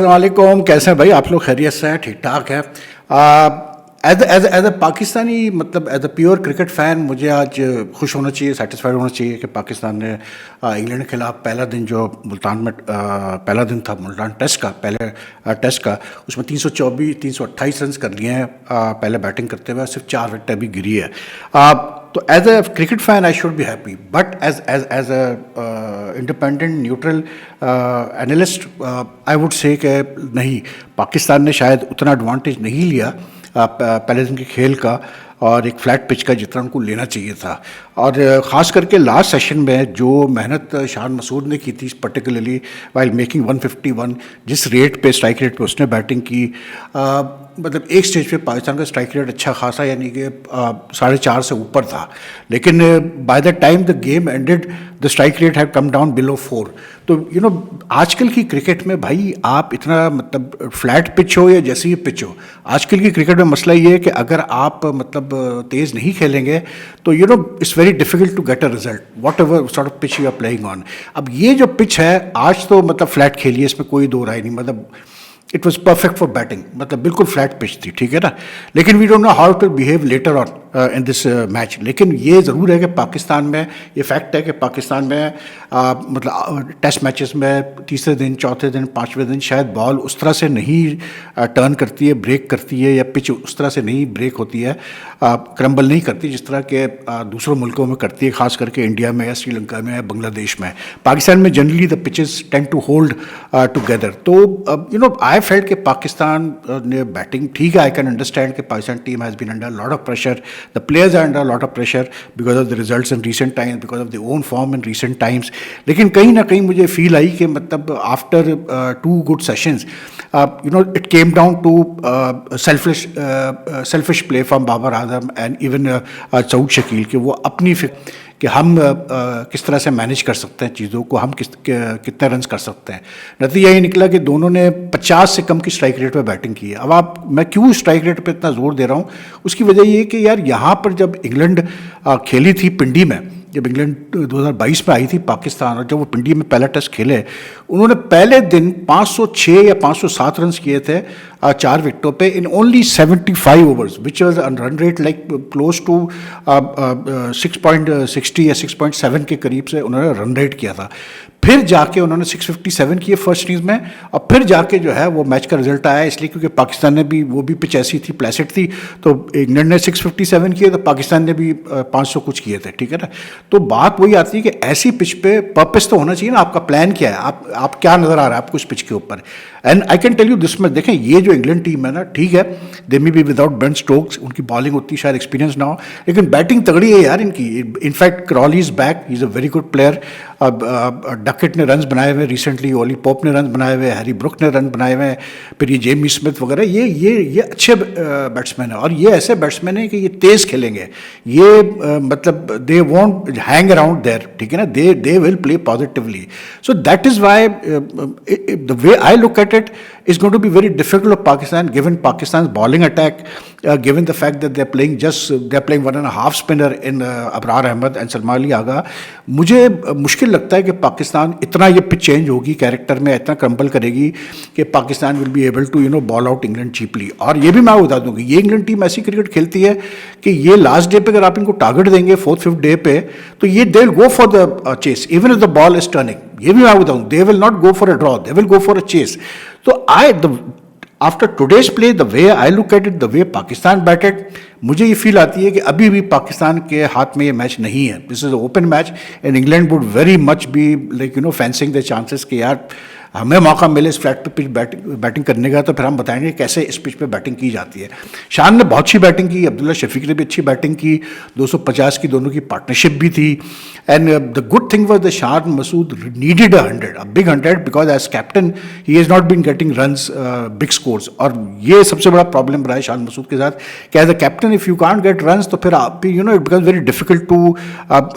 السلام علیکم، کیسے ہیں بھائی آپ لوگ؟ خیریت سے ہیں؟ ٹھیک ٹھاک ہے؟ ایز اے پاکستانی، مطلب as a pure cricket fan, مجھے آج خوش ہونا چاہیے، سیٹسفائڈ ہونا چاہیے کہ پاکستان نے انگلینڈ کے خلاف پہلا دن جو ملتان میں پہلا دن تھا ملتان ٹیسٹ کا، پہلے ٹیسٹ کا، اس میں 328 رنز کر لیے ہیں پہلے بیٹنگ کرتے ہوئے، صرف 4 وکٹیں بھی گری ہے. تو as a cricket fan I should be happy, but as a independent neutral analyst I would say کہ نہیں، پاکستان نے شاید اتنا ایڈوانٹیج نہیں لیا پہلے دن کے کھیل کا اور ایک فلیٹ پچ کا جتنا ان کو لینا چاہیے تھا. اور خاص کر کے لاسٹ سیشن میں جو محنت شان مسعود نے کی تھی، پرٹیکولرلی وائل میکنگ 151، جس ریٹ پہ اسٹرائک ریٹ پہ اس نے بیٹنگ کی، مطلب ایک سٹیج پہ پاکستان کا اسٹرائک ریٹ اچھا خاصا، یعنی کہ 4.5 سے اوپر تھا، لیکن by the time the game ended the strike rate have come down below 4. تو آج کل کی کرکٹ میں بھائی آپ اتنا، مطلب فلیٹ پچ ہو یا جیسی پچ ہو، آج کل کی کرکٹ میں مسئلہ یہ ہے کہ اگر آپ مطلب تیز نہیں کھیلیں گے تو it's very difficult to get a result whatever sort of pitch you are playing on. اب یہ جو پچ ہے آج تو مطلب فلیٹ کھیلی ہے، اس میں کوئی دو رائے نہیں، مطلب it was perfect for batting, مطلب بالکل فلیٹ پچ تھی، ٹھیک ہے نا. لیکن we don't know how to behave later on in this match. لیکن یہ ضرور ہے کہ پاکستان میں یہ فیکٹ ہے کہ پاکستان میں مطلب ٹیسٹ میچز میں تیسرے دن، چوتھے دن، پانچویں دن شاید بال اس طرح سے نہیں ٹرن کرتی ہے، بریک کرتی ہے، یا پچ اس طرح سے نہیں بریک ہوتی ہے، کرمبل نہیں کرتی جس طرح کہ دوسروں ملکوں میں کرتی ہے، خاص کر کے انڈیا میں یا سری لنکا میں یا بنگلہ دیش میں. پاکستان میں generally the pitches tend to hold together. تو آئی فیلٹ کہ پاکستان نے بیٹنگ ٹھیک ہے. آئی کین انڈرسٹینڈ کہ Pakistan team has been under lot of pressure, the players are under a lot of pressure because of the results in recent times, because of their own form in recent times. لیکن کہیں نہ کہیں مجھے فیل آئی کہ مطلب after 2 good sessions it came down to selfish play from Babar Azam and even سعود شکیل، کہ وہ اپنی کہ ہم کس طرح سے مینیج کر سکتے ہیں چیزوں کو، ہم کتنے رنز کر سکتے ہیں. نتیجہ یہ نکلا کہ دونوں نے 50 سے کم کی اسٹرائک ریٹ پہ بیٹنگ کی ہے. اب میں کیوں اسٹرائک ریٹ پہ اتنا زور دے رہا ہوں، اس کی وجہ یہ کہ یار یہاں پر جب انگلینڈ کھیلی تھی پنڈی میں، جب انگلینڈ 2022 میں آئی تھی پاکستان، اور جب وہ پنڈی میں پہلا ٹیسٹ کھیلے، انہوں نے پہلے دن 506 یا 507 رنز کیے تھے 4 وکٹوں پہ in only 75 overs, which was run rate like close to 6.60 یا 6.7 کے قریب سے انہوں نے رن ریٹ کیا تھا. پھر جا کے انہوں نے 657 کیے فرسٹ اننگز میں، اور پھر جا کے جو ہے وہ میچ کا رزلٹ آیا، اس لیے کیونکہ پاکستان نے بھی، وہ بھی پچ ایسی تھی، پلیسٹ تھی، تو انگلینڈ نے 657 کیے تو پاکستان نے بھی 500 کچھ کیے تھے، ٹھیک ہے نا. تو بات وہی آتی ہے کہ ایسی پچ پہ پرپس تو ہونا چاہیے نا، آپ کا پلان کیا ہے، آپ کیا نظر آ رہا ہے آپ کو اس پچ کے اوپر. And I can tell you this میں، دیکھیں یہ جو انگلینڈ ٹیم ہے نا، ٹھیک ہے دے می بی وداؤٹ برن اسٹوکس، ان کی بالنگ اتنی شاید ایکسپیرینس نہ ہو، لیکن بیٹنگ تگڑی ہے یار ان کی. In fact Crawley is back, he is a very good player. Duckett نے رنز بنائے ہوئے ریسنٹلی، اولی پوپ نے رنز بنائے ہوئے، ہیری بروک نے رن بنائے ہوئے، پھر یہ جیمی اسمتھ وغیرہ، یہ اچھے بیٹسمین ہیں، اور یہ ایسے بیٹسمین ہیں کہ یہ تیز کھیلیں گے، یہ مطلب they won't hang around there, ٹھیک ہے نا، they will play positively. So that is why the way I look at it is going to be very difficult of Pakistan, given Pakistan's bowling attack, given the fact that they're playing 1.5 spinner in Abrar Ahmed and Salman Ali Agha. مجھے مشکل لگتا ہے کہ پاکستان اتنا یہ pitch change ہوگی character میں، اتنا کرمبل کرے گی کہ Pakistan will be able to bowl out England cheaply. اور یہ بھی میں بتا دوں کہ یہ انگلینڈ ٹیم ایسی کرکٹ کھیلتی ہے کہ یہ لاسٹ ڈے پہ اگر آپ ان کو ٹارگٹ دیں گے 4th 5th ڈے پہ، تو یہ they will go for the chase even if the ball is turning. یہ بھی میں بتاؤں they will not go for a draw, they will go for a chase. تو after today's play, the way I look at it, the way Pakistan batted, مجھے یہ فیل آتی ہے کہ ابھی بھی پاکستان کے ہاتھ میں یہ میچ نہیں ہے. This is a open match and England would very much be like fancying the chances کہ یار ہمیں موقع ملے اس فلیٹ پہ بیٹنگ کرنے کا، تو پھر ہم بتائیں گے کیسے اس پچ پہ بیٹنگ کی جاتی ہے. شان نے بہت اچھی بیٹنگ کی، عبداللہ شفیق نے بھی اچھی بیٹنگ کی، 250 کی دونوں کی پارٹنرشپ بھی تھی. And the good thing was the Shan Masood needed a 100، big 100، because as captain he has not been getting runs, big scores. اور یہ سب سے بڑا پرابلم رہا ہے شان مسعود کے ساتھ کہ as a captain if you can't get runs, تو پھر آپ it becomes very difficult to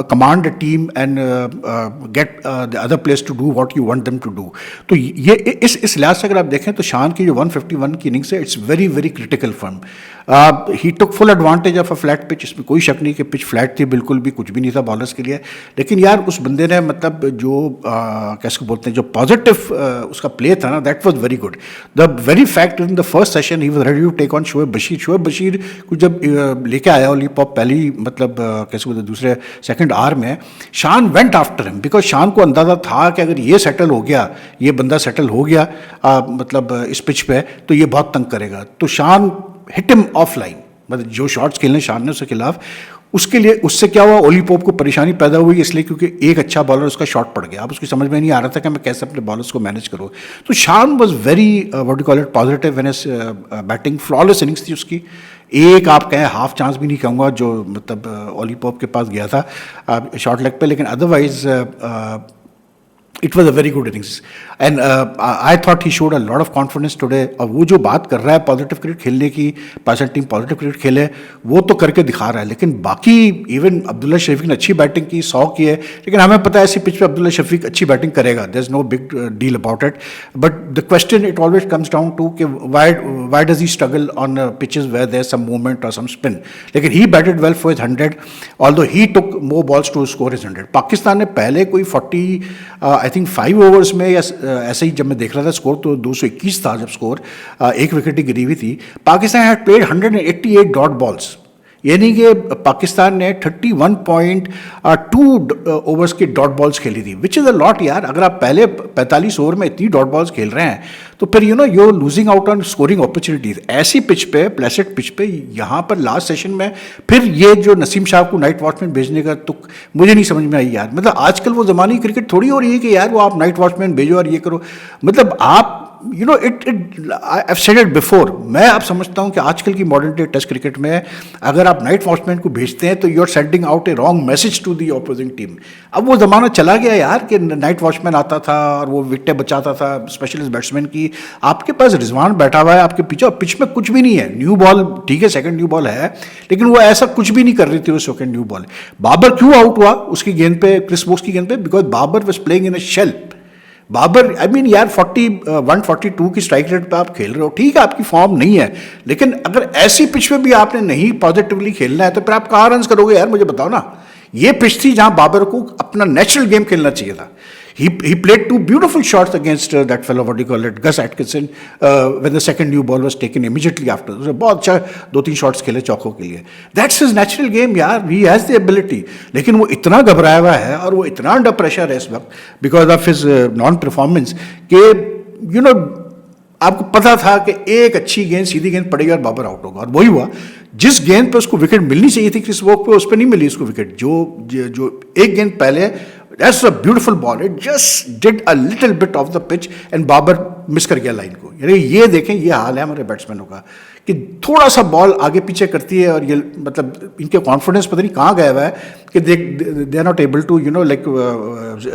command a team and get the other players to do what you want them to do. تو یہ اس لحاظ سے اگر آپ دیکھیں تو شان کی جو 151 کی اننگس ہے، it's very very critical from. He took full advantage of a flat pitch, इसमें कोई शक नहीं कि पिच फ्लैट थी, बिल्कुल भी कुछ भी नहीं था बॉलर्स के लिए. लेकिन यार उस बंदे ने मतलब जो कैसे बोलते हैं, जो पॉजिटिव उसका प्ले था ना, that was very good. The very fact in the first session he was ready to take on Shoaib Bashir. Shoaib Bashir को जब लेके आया ओली पॉप पहली मतलब कैसे बोलते दूसरे सेकंड आवर में, शान वेंट आफ्टर हिम बिकॉज शान को अंदाजा था कि अगर ये सेटल हो गया, ये बंदा सेटल हो गया मतलब इस पिच पे, तो ये बहुत तंग करेगा. तो शान हिट हिम ऑफ लाइन, मतलब जो शॉट्स खेलने शान ने उसके खिलाफ, उसके लिए उससे क्या हुआ, ओली पोप को परेशानी पैदा हुई इसलिए क्योंकि एक अच्छा बॉलर उसका शॉट पड़ गया. अब उसकी समझ में नहीं आ रहा था कि मैं कैसे अपने बॉलर्स को मैनेज करूँ. तो शान was very what do call it positive when his batting. Flawless innings थी उसकी. एक आप कहें हाफ चांस भी नहीं कहूँगा जो मतलब ओली पोप के पास गया था शॉर्ट लेग पे, लेकिन otherwise it was a very good innings and I thought he showed a lot of confidence today. और वो जो बात कर रहा है पॉजिटिव क्रिकेट खेलने की, पाकिस्तान टीम पॉजिटिव क्रिकेट खेले, वो तो करके दिखा रहा है. लेकिन बाकी इवन अब्दुल्ला शफीक ने अच्छी बैटिंग की, 100 की है, लेकिन हमें पता है ऐसी पिच पे अब्दुल्ला शफीक अच्छी बैटिंग करेगा. There is no big deal about it. But the question it always comes down to कि why does he struggle on pitches where there some movement और सम स्पिन. लेकिन he batted well for his 100 although he took more balls to score his 100. Pakistan ने पहले कोई 40 I think 5 overs में या ऐसे ही जब मैं देख रहा था स्कोर तो 221 था जब स्कोर, एक विकेट ही गिरी हुई थी. Pakistan had played 188 dot balls, यानी कि पाकिस्तान ने 31.2 ओवर्स की डॉट बॉल्स खेली थी, विच इज़ अ लॉट यार. अगर आप पहले 45 ओवर में इतनी डॉट बॉल्स खेल रहे हैं तो फिर you know you are losing out on scoring opportunities. ऐसी पिच पे, प्लेसेट पिच पे, यहाँ पर लास्ट सेशन में फिर ये जो नसीम शाह को नाइट वॉचमैन भेजने का तो मुझे नहीं समझ में आई यार. मतलब आजकल वो ज़मानी क्रिकेट थोड़ी हो रही है कि यार वो आप नाइट वॉचमैन भेजो और ये करो. मतलब आप you know it I said it before, मैं आप समझता हूँ कि आजकल की मॉडर्न डे टेस्ट क्रिकेट में अगर आप नाइट वॉचमैन को भेजते हैं तो you are sending out a wrong message to the opposing team. अब वो ज़माना चला गया यार कि नाइट वॉचमैन आता था और वो विकेटें बचाता था स्पेशलिस्ट बैट्समैन की. आपके पास रिजवान बैठा हुआ है आपके पीछे और पिच में कुछ भी नहीं है. न्यू बॉल ठीक है, सेकंड न्यू बॉल है, लेकिन वो ऐसा कुछ भी नहीं कर रही थी वो सेकंड न्यू बॉल. बाबर क्यों आउट हुआ उसकी गेंद पे, क्रिस वोक्स की गेंद पे? Because Babar was playing in a shell. Babar I mean यार 142 की स्ट्राइक रेट पे आप खेल रहे हो, ठीक है आपकी फॉर्म नहीं है, लेकिन अगर ऐसी पिच पे भी आपने नहीं पॉजिटिवली खेलना है तो फिर आप कहाँ रन करोगे यार, मुझे बताओ ना. ये पिच थी जहां बाबर को अपना नेचुरल गेम खेलना चाहिए था. He played 2 beautiful shots against that fellow, what do you call it, Gus Atkinson, when the second new ball was taken immediately after. उसने बहुत अच्छा 2-3 shots खेले चौकों के लिए. That's his natural game यार, he has the ability. लेकिन वो इतना घबराया हुआ है और वो इतना अंडर प्रेशर है इस वक्त because of his non-performance कि you know आपको पता था कि एक अच्छी गेंद, सीधी गेंद पड़ेगी और बाबर आउट होगा. और वही हुआ. जिस गेंद पे उसको विकेट मिलनी चाहिए थी क्रिस वोक पे, उस पर नहीं मिली उसको विकेट. जो एक गेंद पहले, that's a beautiful ball, it just did a little bit of the pitch and Babar miss कर गया लाइन को. यानी ये देखें, ये हाल है हमारे बैट्समैनों का कि थोड़ा सा बॉल आगे पीछे करती है और ये मतलब इनके कॉन्फिडेंस पता नहीं कहाँ गया हुआ है कि they are not able to you know like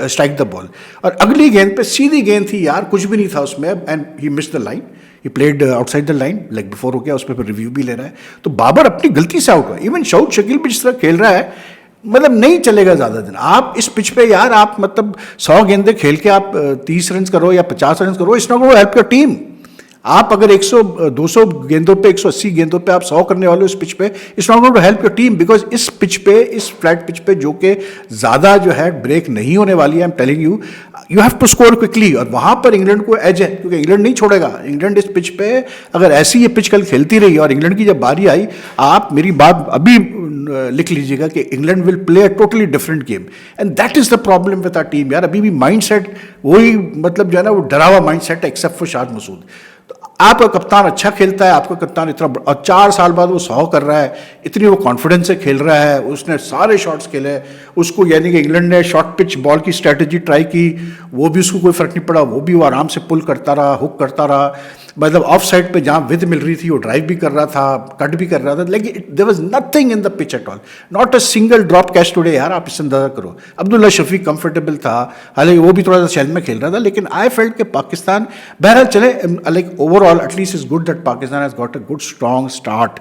strike the ball. और अगली गेंद पे सीधी गेंद थी यार, कुछ भी नहीं था उसमें and he miss the line. He played outside the line, like before हो गया, उस पर रिव्यू भी ले रहा है. तो बाबर अपनी गलती से आउट हुआ. इवन शौद शकील भी जिस तरह खेल रहा है, मतलब नहीं चलेगा ज़्यादा दिन. आप इस पिच पे यार आप मतलब 100 गेंदे खेल के आप 30 रन करो या 50 रन करो, it's not going to help your team. आप अगर 100-200 गेंदों पे, 180 गेंदों पे आप 100 करने वाले हो इस पिच पे, it's not going to help your team. Because इस पिच पे, इस फ्लैट पिच पे जो कि ज़्यादा जो है ब्रेक नहीं होने वाली है, I am telling you, you have to score quickly. और वहाँ पर इंग्लैंड को एज है क्योंकि इंग्लैंड नहीं छोड़ेगा. इंग्लैंड इस पिच पे अगर ऐसी ये पिच कल खेलती रही और इंग्लैंड की जब बारी आई, आप मेरी बात अभी लिख लीजिएगा कि England will play a totally different game and that is the problem with our team यार. अभी भी माइंड सेट वही मतलब जो है ना वो डरा हुआ माइंड सेट है एक्सेप्ट फॉर शाद मसूद. आपका कप्तान अच्छा खेलता है, आपका कप्तान इतना और 4 साल बाद वो 100 कर रहा है, इतनी वो कॉन्फिडेंस से खेल रहा है, उसने सारे शॉट्स खेले उसको. यानी कि इंग्लैंड ने शॉर्ट पिच बॉल की स्ट्रेटजी ट्राई की, वो भी उसको कोई फर्क नहीं पड़ा, वो भी वो आराम से पुल करता रहा, हुक करता रहा. मतलब ऑफ साइड पे जहाँ विद मिल रही थी वो ड्राइव भी कर रहा था, कट भी कर रहा था, लेकिन there was nothing in the pitch at all, not a single drop catch today यार. आप इससे अंदाजा करो. अब्दुल्ला शफीक कंफर्टेबल था, हालांकि वो भी थोड़ा सा शेल में खेल रहा था, लेकिन आई फेल्ट कि पाकिस्तान बहरहाल चले like overall at least is good that Pakistan has got a good strong start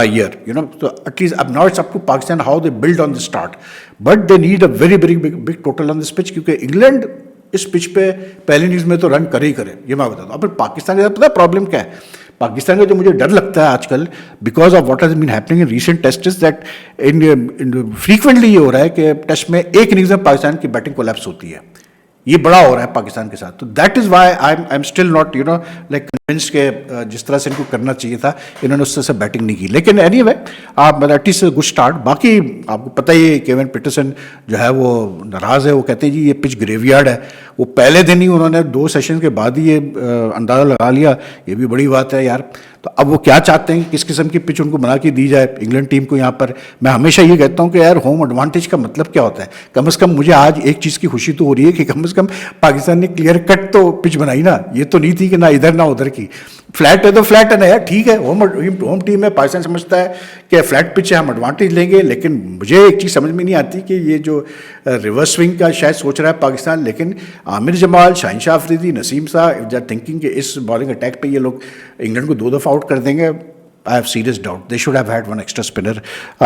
year you know. तो एटलीस्ट अब now it's up to Pakistan how they build on the start, but they need a very very big total on this pitch क्योंकि England इस pitch पे पहली innings में तो run करे ही करे, ये मैं बता दूं. अब पाकिस्तान के साथ पता है प्रॉब्लम क्या है? पाकिस्तान का जो मुझे डर लगता है आजकल because of what has been happening in recent test is that in frequently ये हो रहा है कि टेस्ट में एक इनिंग्स में पाकिस्तान की बैटिंग कोलैप्स होती है, ये बड़ा हो रहा है पाकिस्तान के साथ. तो that is why I am still not like convince के जिस तरह से इनको करना चाहिए था इन्होंने उस तरह से बैटिंग नहीं की. लेकिन एनी वे आप एटलीस्ट गुड स्टार्ट. बाकी आपको पता ही है केविन पीटरसन जो है वो नाराज़ है, वो कहते हैं जी ये पिच ग्रेवयार्ड है. वो पहले दिन ही उन्होंने 2 सेशन के बाद ही ये अंदाज़ा लगा लिया, ये भी बड़ी बात है यार. तो अब वो क्या चाहते हैं कि किस किस्म की पिच उनको बना के दी जाए इंग्लैंड टीम को यहाँ पर. मैं हमेशा ये कहता हूँ कि यार होम एडवांटेज का मतलब क्या होता है. कम से कम मुझे आज एक चीज़ की खुशी तो हो रही है कि कम से कम पाकिस्तान ने क्लियर कट तो पिच बनाई ना, ये तो नहीं थी कि ना इधर ना उधर की. फ्लैट है तो फ्लैट है ना यार, ठीक है. होम टीम है, पाकिस्तान समझता है कि फ्लैट पिच है हम एडवांटेज लेंगे. लेकिन मुझे एक चीज़ समझ में नहीं आती कि ये जो रिवर्स स्विंग का शायद सोच रहा है पाकिस्तान, लेकिन Aamir Jamal, Shaheen Shah Afridi, Naseem Shah if they are thinking कि इस बॉलिंग अटैक पे ये लोग इंग्लैंड को 2 दफ़ा आउट कर देंगे, I have serious doubt. They should have had one extra spinner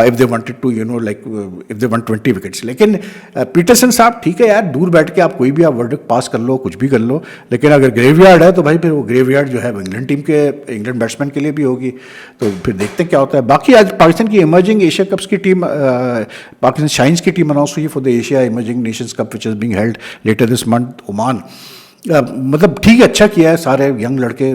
if they wanted to, if they want 20 wickets. लेकिन पीटरसन साहब ठीक है यार, दूर बैठ के आप कोई भी आप वर्डिक्ट पास कर लो, कुछ भी कर लो, लेकिन अगर ग्रेवयार्ड है तो भाई फिर वो ग्रेवयार्ड जो है इंग्लैंड टीम के इंग्लैंड बैट्समैन के लिए भी होगी. तो फिर देखते हैं क्या होता है. बाकी आज पाकिस्तान की इमर्जिंग एशिया कप्स की टीम, पाकिस्तान शाइन्स की टीम अनाउंस हुई for the Asia emerging nations cup which is being held later this month Oman. मतलब ठीक है, अच्छा किया है, सारे यंग लड़के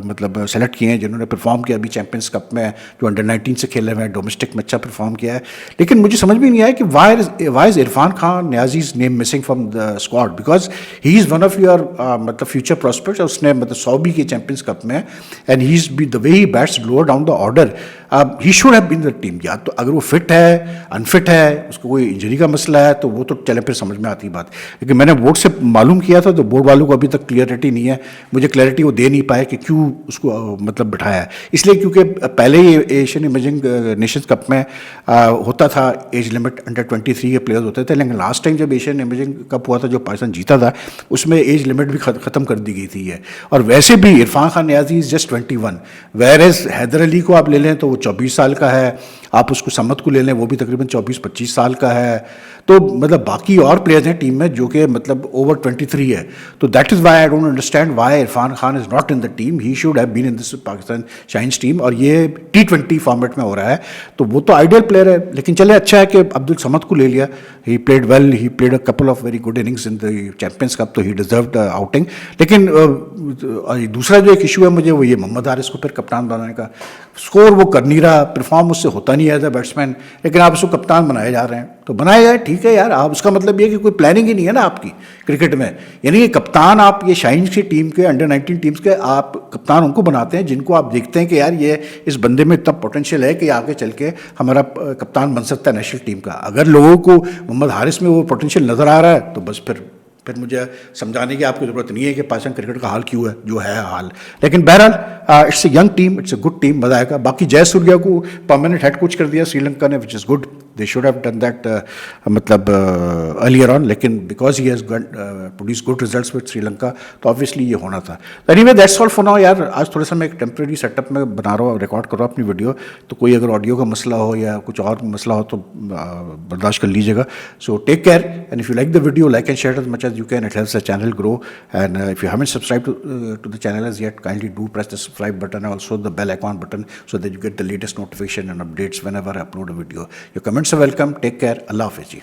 मतलब सेलेक्ट किए हैं जिन्होंने परफॉर्म किया अभी चैंपियंस कप में, जो अंडर 19 से खेले हुए हैं, डोमेस्टिक में अच्छा परफॉर्म किया है. लेकिन मुझे समझ में नहीं आया कि why is Irfan Khan Niazi's name missing from the squad, because he is one of your मतलब फ्यूचर प्रॉस्पेक्ट्स. उसने मतलब 100 भी किए चैंपियंस कप में, and he is be the way he bats lower down the order. He should have been the team. या तो अगर वो फिट है, अनफिट है, उसको कोई इंजरी का मसला है तो वो तो चले फिर समझ में आती बात. लेकिन मैंने बोर्ड से मालूम किया था तो बोर्ड वालों को अभी तक क्लियरिटी नहीं है. मुझे क्लैरिटी वो दे नहीं पाए कि क्यों उसको मतलब बिठाया है. इसलिए क्योंकि पहले ही एशियन इमर्जिंग नेशंस कप में होता था एज लिमिट, अंडर 23 के प्लेयर्स होते थे. लेकिन लास्ट टाइम जब एशियन इमर्जिंग कप हुआ था जो पाकिस्तान जीता था, उसमें एज लिमिट भी ख़त्म कर दी गई थी है. और वैसे भी Irfan Khan Niazi is just 21, whereas Haider Ali को आप ले लें तो वो 24 साल का है, आप उसको समत को ले लें वो भी तकरीबन 24-25 साल का है. तो मतलब बाकी और प्लेयर्स हैं टीम में जो कि मतलब ओवर 23 है. तो that is why I don't understand why Irfan Khan is not in the team. He should have been in this Pakistan Shaheens team. और ये T20 फॉर्मेट में हो रहा है तो वो तो आइडियल प्लेयर है. लेकिन चले अच्छा है कि अब्दुल समद को ले लिया. He played well, he played a couple of very good innings in the champions cup, तो ही डिजर्व्ड आउटिंग. लेकिन दूसरा जो एक इशू है मुझे वो ये मोहम्मद हारिस को फिर कप्तान बनाने का. स्कोर वो कर नहीं रहा, परफॉर्म उससे होता नहीं है एज अ बैट्समैन, लेकिन आप उसको कप्तान बनाए जा रहे हैं तो बनाया जाए, ठीक है यार. आप उसका मतलब ये कि कोई प्लानिंग ही नहीं है ना आपकी क्रिकेट में. यानी कि कप्तान आप ये शाइन्स की टीम के, अंडर 19 टीम्स के आप कप्तान उनको बनाते हैं जिनको आप देखते हैं कि यार ये इस बंदे में इतना पोटेंशियल है कि आगे चल के हमारा कप्तान बन सकता है नेशनल टीम का. अगर लोगों को मोहम्मद हारिस में वो पोटेंशियल नज़र आ रहा है तो बस फिर मुझे समझाने की आपकी ज़रूरत नहीं है कि पाकिस्तान क्रिकेट का हाल क्यों है जो है हाल. लेकिन बहरहाल it's a young team, it's a good team, मज़ा आएगा. बाकी जयसूर्या को परमानेंट हेड कोच कर दिया श्रीलंका ने, which is good. They should have done that मतलब अर्लियर ऑन, लेकिन because he has produce good results with Sri Lanka तो ऑब्वियसली ये होना था. Anyway that's all for now यार. आज थोड़ा सा मैं एक टेम्प्रेरी सेटअप में बना रहा हूँ, रिकॉर्ड कर रहा हूँ अपनी वीडियो, तो कोई अगर ऑडियो का मसला हो या कुछ और मसला हो तो बर्दाश्त कर लीजिएगा. So take care, and if you like the video, like and share as much as you can. It helps the channel grow, and if you haven't subscribed to the channel as yet, kindly do press the subscribe button and also the bell icon button so that you get the latest notification and updates whenever I upload a video. Your comments are welcome. Take care. Allah Hafiz ji.